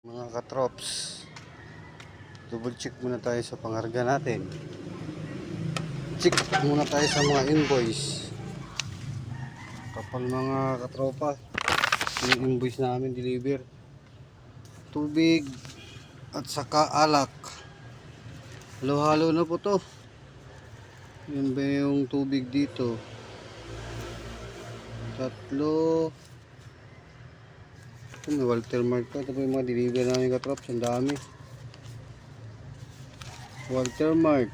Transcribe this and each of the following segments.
Mga katrops, double check muna tayo sa pangarga natin. Check muna tayo sa mga invoice. Kapal mga katropa, yung invoice namin deliver tubig at saka alak. Halo-halo na po to. Yun ba yung tubig dito? Tatlo. May Walter Mark pa. Ito po yung mga deliver namin katrops. Ang dami. Walter Mark,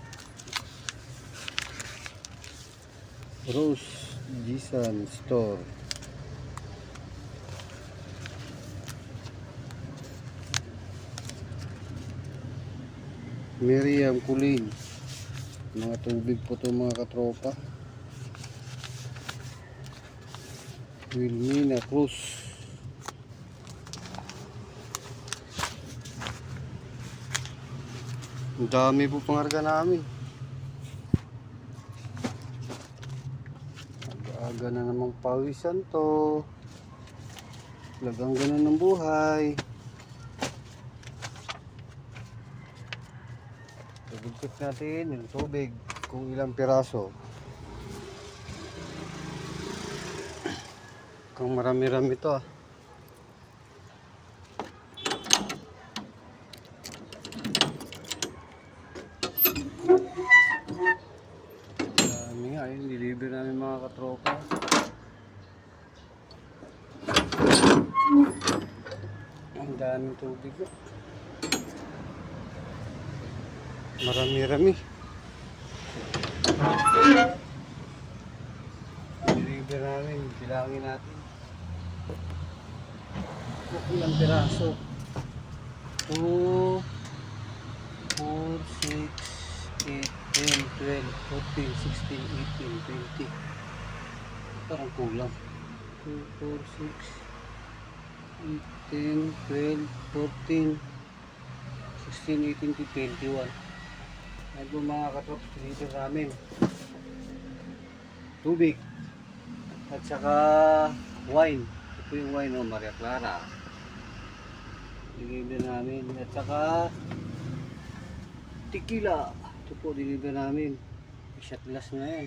Rose Jisan Store, Miriam Kulin. Mga tubig po ito mga katropa. Wilmina Cruz. Ang dami po pangarga namin. Aga na namang pawisan to. Lagang ganun ng buhay. Check natin yung tubig kung ilang piraso. Kung marami-rami to Dami nga yun, deliver namin mga katropa. Ang daming tubig na. Marami-rami. Deliver namin, bilangin natin kung ilang piraso. 2, 4, 6, 8, 10, 12, 14, 16, 18, 20. Parang kulang. 2, 4, 6, 8, 10, 12, 14, 16, 18, 21. Ayun po mga katrops, deliver namin tubig at saka wine. Ito po yung wine, Maria Clara. Deliver namin. At saka tequila. Ito po deliver namin. Shot glass na yan.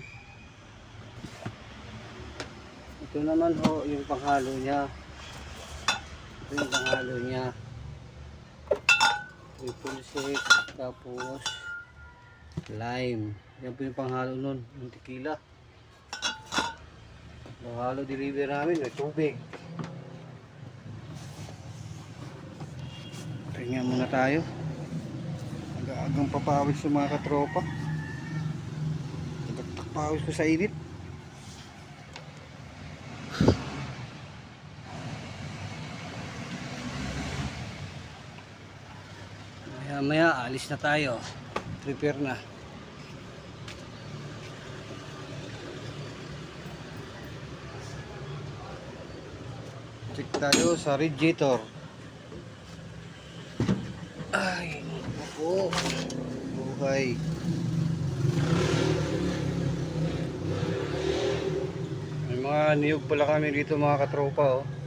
Ito naman ho yung panghalo niya. Ito yung panghalo niya. Triple six. Tapos lime. Yan po yung panghalo nun. Yung tequila. Panghalo deliver namin. May tubig. Tingnan muna tayo. Aga-agang papawis yung mga katropa. Tagaktak-pawis ko sa init. Maya alis na tayo. Prepare na. Check tayo sa radiator. Ay, ako. Buhay. May mga niyog pala kami dito mga katropa oh.